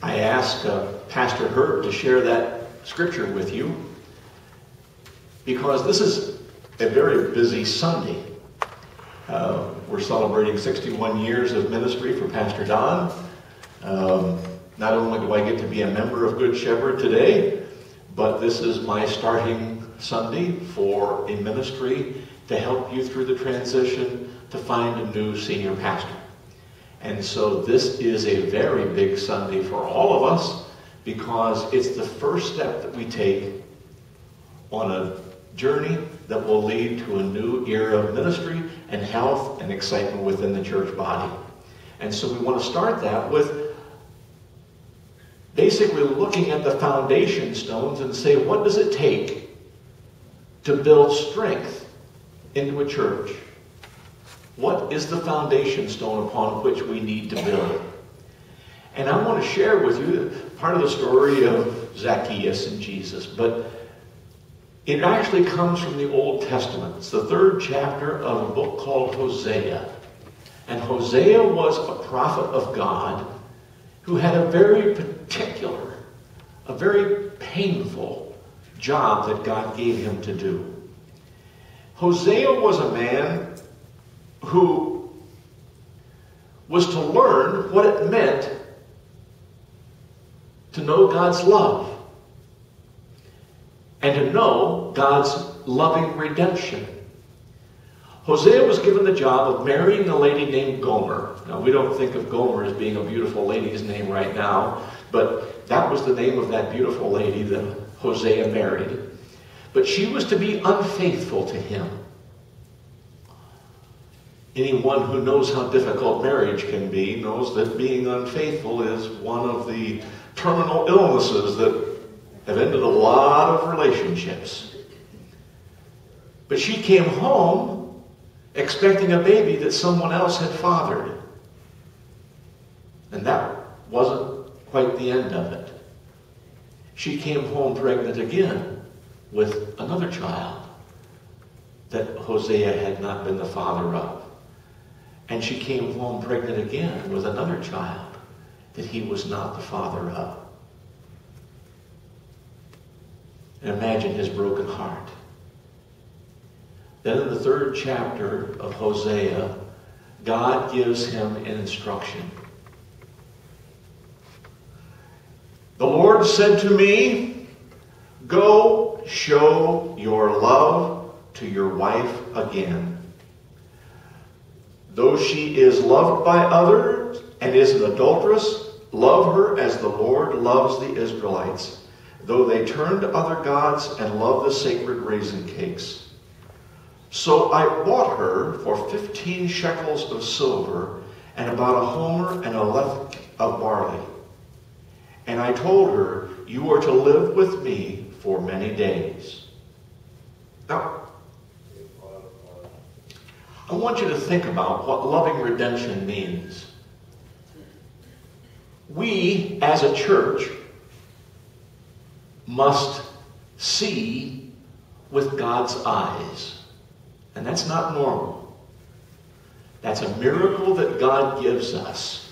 I asked Pastor Herb to share that scripture with you because this is a very busy Sunday. We're celebrating 61 years of ministry for Pastor Don. Not only do I get to be a member of Good Shepherd today, but this is my starting Sunday for a ministry to help you through the transition to find a new senior pastor. And so this is a very big Sunday for all of us because it's the first step that we take on a journey that will lead to a new era of ministry and health and excitement within the church body. And so we want to start that with basically looking at the foundation stones and say, what does it take to build strength into a church? What is the foundation stone upon which we need to build? And I want to share with you part of the story of Zacchaeus and Jesus, but it actually comes from the Old Testament. It's the 3rd chapter of a book called Hosea. And Hosea was a prophet of God who had a very particular, a very painful job that God gave him to do. Hosea was a man who was to learn what it meant to know God's love and to know God's loving redemption. Hosea was given the job of marrying a lady named Gomer. Now, we don't think of Gomer as being a beautiful lady's name right now, but that was the name of that beautiful lady that Hosea married. But she was to be unfaithful to him. Anyone who knows how difficult marriage can be knows that being unfaithful is one of the terminal illnesses that have ended a lot of relationships. But she came home expecting a baby that someone else had fathered. And that wasn't quite the end of it. She came home pregnant again with another child that Hosea had not been the father of. And she came home pregnant again with another child that he was not the father of. And imagine his broken heart. Then in the 3rd chapter of Hosea, God gives him an instruction. The Lord said to me, "Go show your love to your wife again. Though she is loved by others and is an adulteress, love her as the Lord loves the Israelites, though they turn to other gods and love the sacred raisin cakes. So I bought her for 15 shekels of silver and about a homer and a leth of barley. And I told her, you are to live with me for many days." Now, I want you to think about what loving redemption means. We, as a church, must see with God's eyes. And that's not normal. That's a miracle that God gives us.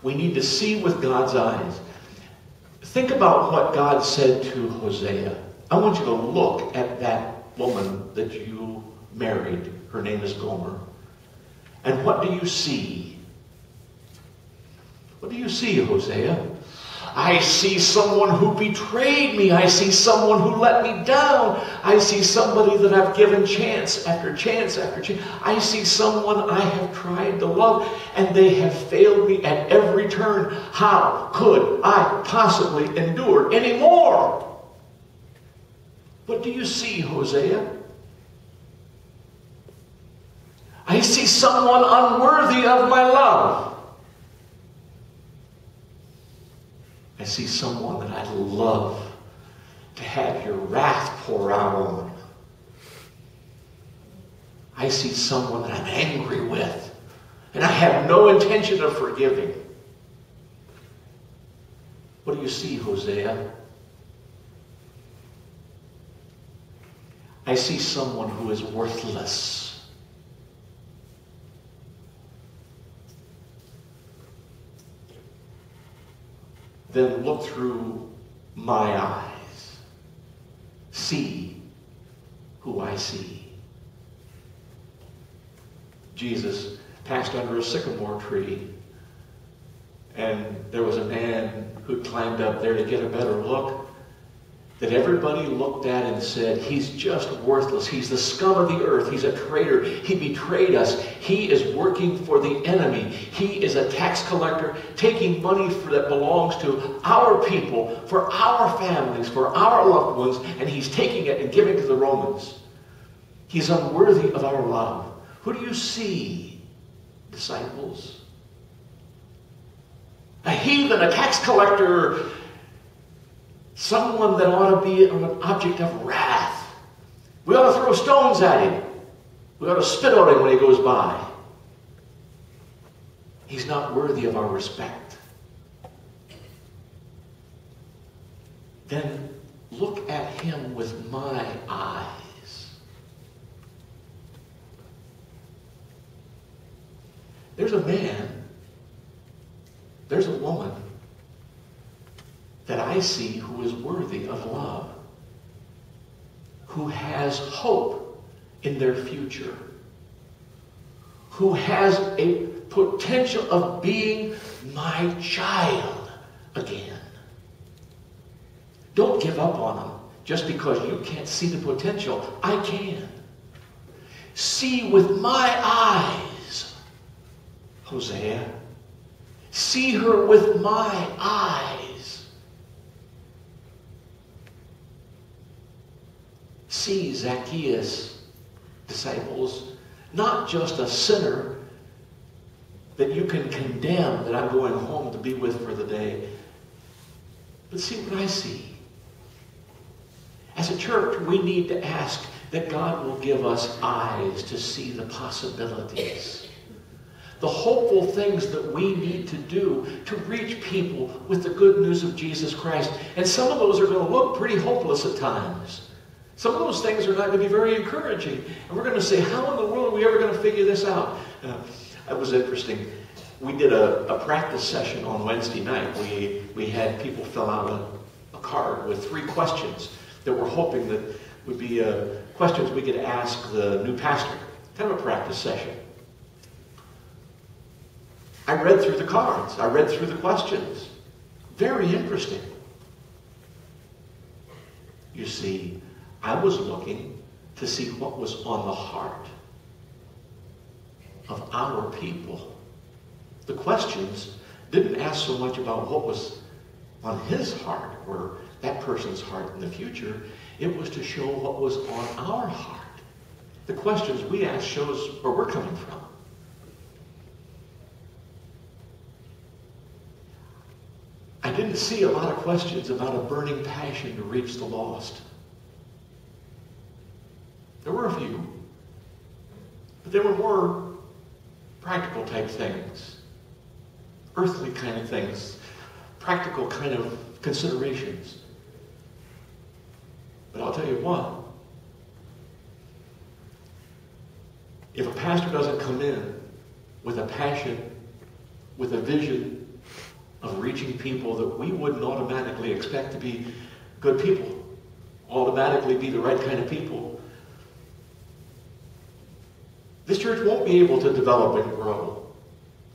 We need to see with God's eyes. Think about what God said to Hosea. I want you to look at that woman that you married. Her name is Gomer. And what do you see? What do you see, Hosea? I see someone who betrayed me. I see someone who let me down. I see somebody that I've given chance after chance after chance. I see someone I have tried to love, and they have failed me at every turn. How could I possibly endure anymore? What do you see, Hosea? I see someone unworthy of my love. I see someone that I'd love to have your wrath pour out on. I see someone that I'm angry with, and I have no intention of forgiving. What do you see, Hosea? I see someone who is worthless. then look through my eyes. See who I see. Jesus passed under a sycamore tree, and there was a man who climbed up there to get a better look, that everybody looked at and said, he's just worthless. He's the scum of the earth. He's a traitor. He betrayed us. He is working for the enemy. He is a tax collector, taking money that belongs to our people, for our families, for our loved ones, and he's taking it and giving it to the Romans. He's unworthy of our love. Who do you see, disciples? A heathen, a tax collector, someone that ought to be an object of wrath. We ought to throw stones at him. We ought to spit on him when he goes by. He's not worthy of our respect. Then look at him with my eyes. There's a man, there's a woman that I see who is worthy of love, who has hope in their future, who has a potential of being my child again. Don't give up on them just because you can't see the potential. I can. See with my eyes, Hosea. See her with my eyes. See Zacchaeus, disciples, not just a sinner that you can condemn that I'm going home to be with for the day, but see what I see. As a church, we need to ask that God will give us eyes to see the possibilities, the hopeful things that we need to do to reach people with the good news of Jesus Christ. And some of those are going to look pretty hopeless at times. Some of those things are not going to be very encouraging. And we're going to say, how in the world are we ever going to figure this out? That was interesting. We did a practice session on Wednesday night. We had people fill out a card with 3 questions that we're hoping that would be questions we could ask the new pastor. Kind of a practice session. I read through the cards. I read through the questions. Very interesting. You see, I was looking to see what was on the heart of our people. The questions didn't ask so much about what was on his heart or that person's heart in the future. It was to show what was on our heart. The questions we asked shows where we're coming from. I didn't see a lot of questions about a burning passion to reach the lost. There were a few, but there were more practical type things, earthly kind of things, practical kind of considerations. But I'll tell you what, if a pastor doesn't come in with a passion, with a vision of reaching people that we wouldn't automatically expect to be good people, automatically be the right kind of people, this church won't be able to develop and grow.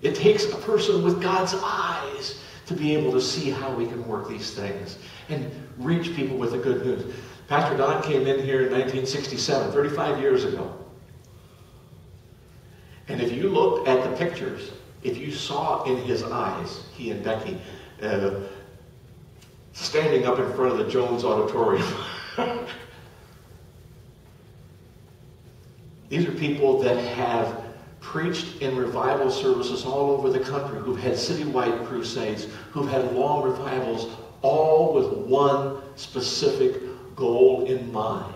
It takes a person with God's eyes to be able to see how we can work these things and reach people with the good news. Pastor Don came in here in 1967, 35 years ago. And if you looked at the pictures, if you saw in his eyes, he and Becky, standing up in front of the Jones Auditorium, these are people that have preached in revival services all over the country, who've had citywide crusades, who've had long revivals, all with one specific goal in mind.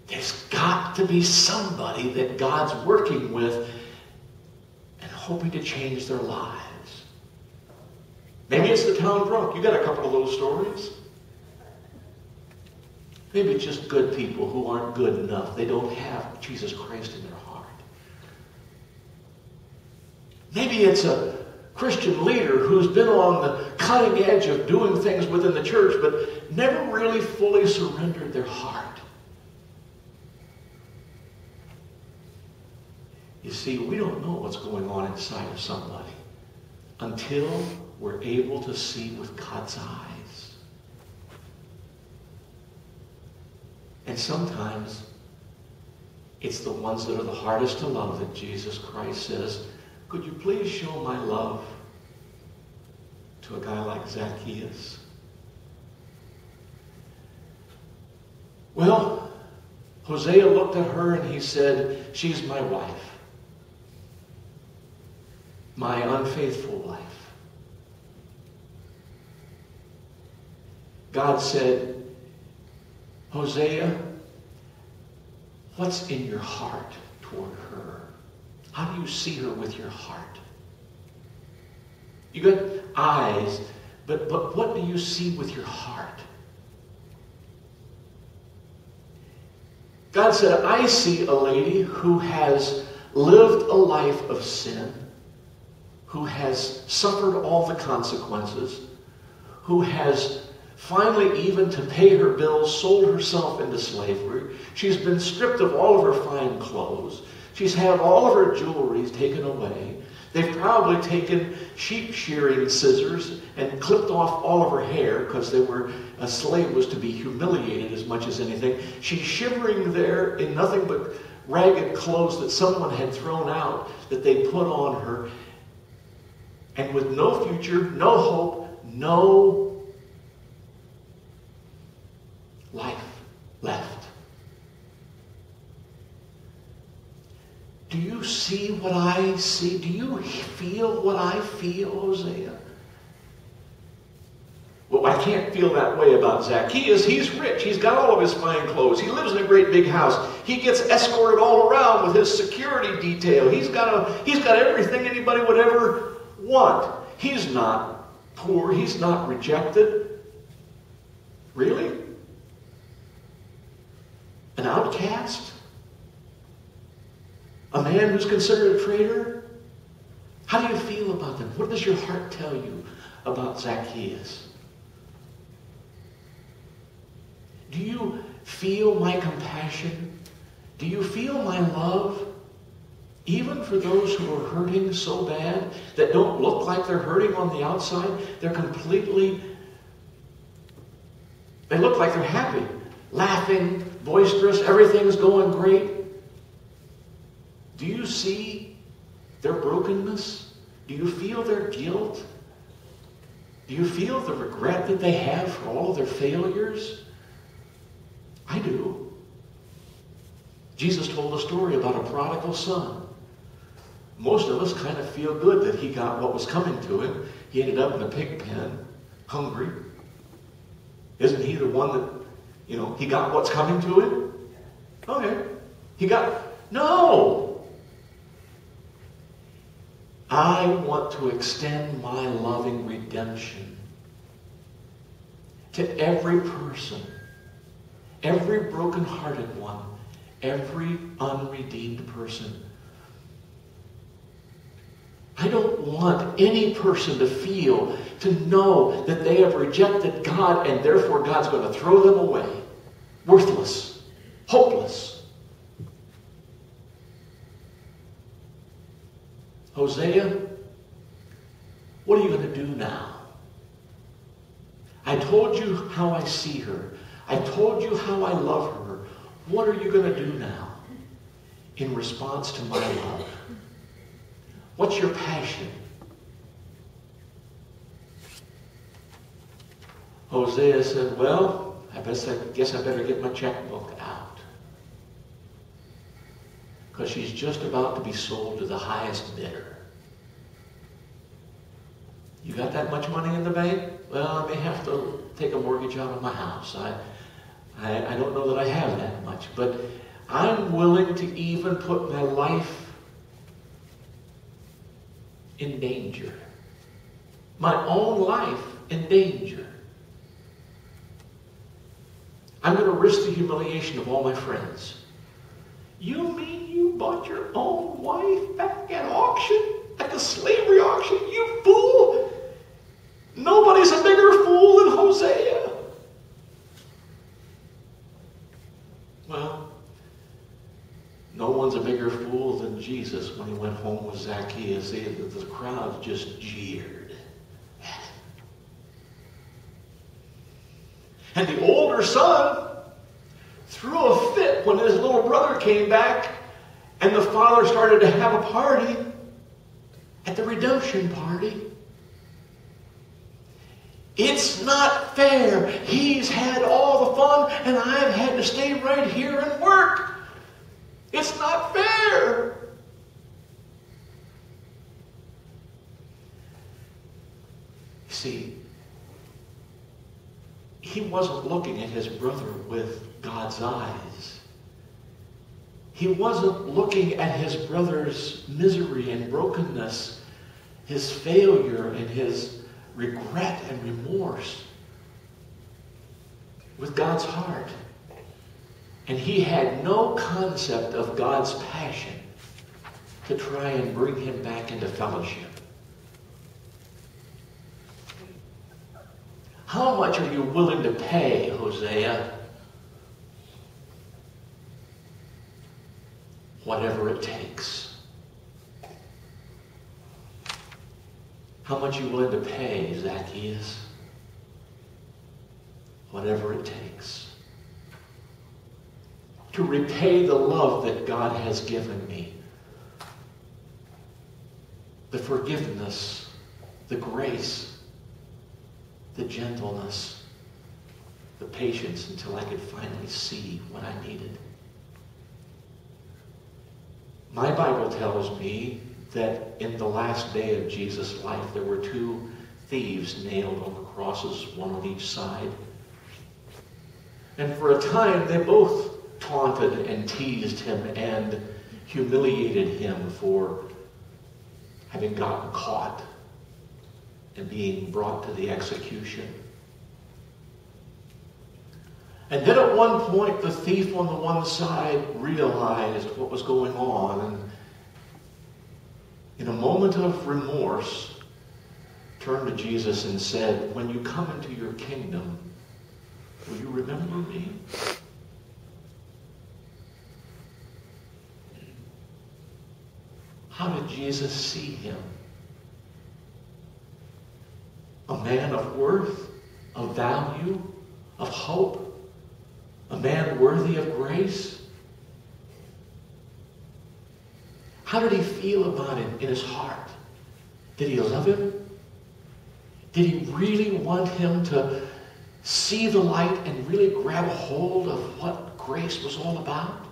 There's got to be somebody that God's working with and hoping to change their lives. Maybe it's the town drunk. You got a couple of those stories. Maybe it's just good people who aren't good enough. They don't have Jesus Christ in their heart. Maybe it's a Christian leader who's been on the cutting edge of doing things within the church, but never really fully surrendered their heart. You see, we don't know what's going on inside of somebody until we're able to see with God's eyes. And sometimes it's the ones that are the hardest to love that Jesus Christ says, could you please show my love to a guy like Zacchaeus? Well, Hosea looked at her and he said, she's my wife, my unfaithful wife. God said, Hosea, what's in your heart toward her? How do you see her with your heart? You got eyes, but what do you see with your heart? God said, I see a lady who has lived a life of sin, who has suffered all the consequences, who has finally, even to pay her bills, sold herself into slavery. She's been stripped of all of her fine clothes. She's had all of her jewelry taken away. They've probably taken sheep shearing scissors and clipped off all of her hair because a slave was to be humiliated as much as anything. She's shivering there in nothing but ragged clothes that someone had thrown out that they put on her. And with no future, no hope, no life left. Do you see what I see? Do you feel what I feel, Hosea? Well, I can't feel that way about Zacchaeus. He's rich. He's got all of his fine clothes. He lives in a great big house. He gets escorted all around with his security detail. He's got everything anybody would ever want. He's not poor. He's not rejected. Really? An outcast? A man who's considered a traitor? How do you feel about them? What does your heart tell you about Zacchaeus? Do you feel my compassion? Do you feel my love? Even for those who are hurting so bad, that don't look like they're hurting on the outside, they look like they're happy, laughing, boisterous, everything's going great. Do you see their brokenness? Do you feel their guilt? Do you feel the regret that they have for all of their failures? I do. Jesus told a story about a prodigal son. Most of us kind of feel good that he got what was coming to him. He ended up in a pig pen, hungry. Isn't he the one that, he got what's coming to him? Okay. No! I want to extend my loving redemption to every person, every broken-hearted one, every unredeemed person. I don't want any person to know that they have rejected God and therefore God's going to throw them away. Worthless. Hopeless. Hosea, what are you going to do now? I told you how I see her. I told you how I love her. What are you going to do now in response to my love? What's your passion? Hosea said, well, I guess I better get my checkbook out. Because she's just about to be sold to the highest bidder. You got that much money in the bank? Well, I may have to take a mortgage out of my house. I don't know that I have that much, but I'm willing to even put my life in danger. My own life in danger. I'm going to risk the humiliation of all my friends. You mean you bought your own wife back at auction? At the slavery auction? You fool! home with Zacchaeus, the crowd just jeered at him. And the older son threw a fit when his little brother came back and the father started to have a party at the redemption party. It's not fair. He's had all the fun and I've had to stay right here and work. It's not fair. You see, he wasn't looking at his brother with God's eyes. He wasn't looking at his brother's misery and brokenness, his failure and his regret and remorse with God's heart. And he had no concept of God's passion to try and bring him back into fellowship. How much are you willing to pay, Hosea? Whatever it takes. How much are you willing to pay, Zacchaeus? Whatever it takes. To repay the love that God has given me. The forgiveness, the grace, the gentleness, the patience until I could finally see what I needed. My Bible tells me that in the last day of Jesus' life, there were two thieves nailed on the crosses, one on each side. And for a time, they both taunted and teased him and humiliated him for having gotten caught and being brought to the execution. And then at one point, the thief on the one side realized what was going on, and in a moment of remorse, turned to Jesus and said, "When you come into your kingdom, will you remember me?" How did Jesus see him? A man of worth, of value, of hope, a man worthy of grace? How did he feel about him in his heart? Did he love him? Did he really want him to see the light and really grab a hold of what grace was all about?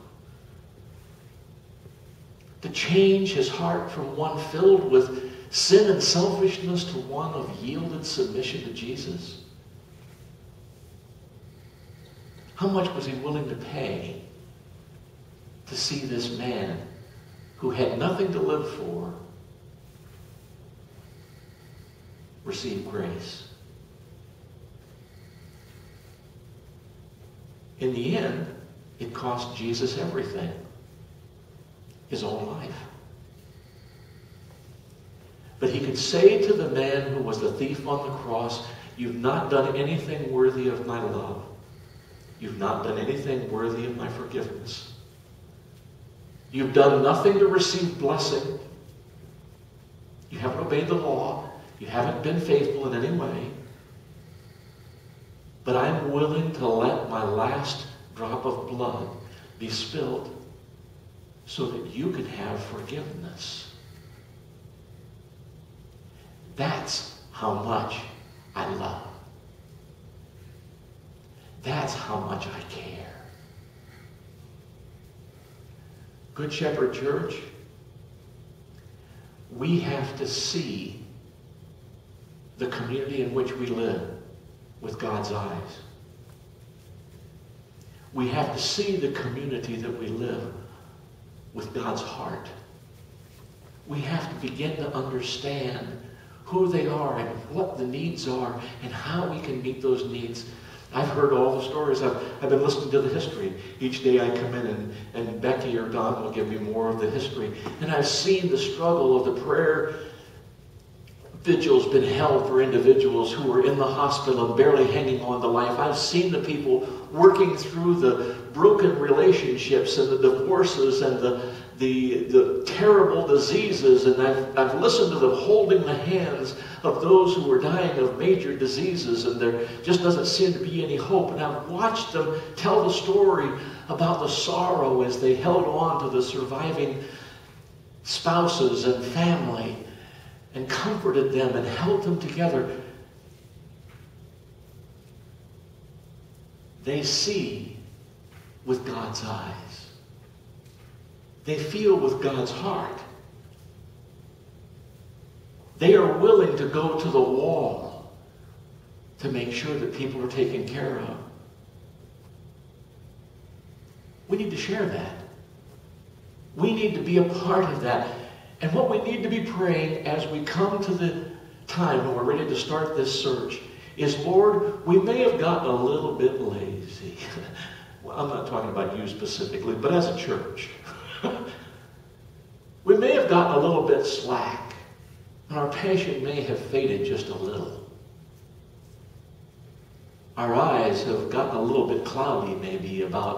To change his heart from one filled with sin and selfishness to one of yielded submission to Jesus? How much was he willing to pay to see this man who had nothing to live for receive grace? In the end, it cost Jesus everything. His own life. But he could say to the man who was the thief on the cross, "You've not done anything worthy of my love. You've not done anything worthy of my forgiveness. You've done nothing to receive blessing. You haven't obeyed the law. You haven't been faithful in any way. But I'm willing to let my last drop of blood be spilled so that you can have forgiveness." That's how much I love. That's how much I care. Good Shepherd Church, we have to see the community in which we live with God's eyes. We have to see the community that we live with God's heart. We have to begin to understand who they are and what the needs are and how we can meet those needs. I've heard all the stories. I've been listening to the history. Each day I come in and Becky or Don will give me more of the history. And I've seen the struggle of the prayer vigils been held for individuals who were in the hospital and barely hanging on to life. I've seen the people working through the broken relationships and the divorces and the terrible diseases, and I've listened to them holding the hands of those who were dying of major diseases, and there just doesn't seem to be any hope. And I've watched them tell the story about the sorrow as they held on to the surviving spouses and family and comforted them and held them together. They see with God's eyes. They feel with God's heart. They are willing to go to the wall to make sure that people are taken care of. We need to share that. We need to be a part of that. And what we need to be praying as we come to the time when we're ready to start this search is, Lord, we may have gotten a little bit lazy. Well, I'm not talking about you specifically, but as a church. We may have gotten a little bit slack, and our passion may have faded just a little. Our eyes have gotten a little bit cloudy maybe about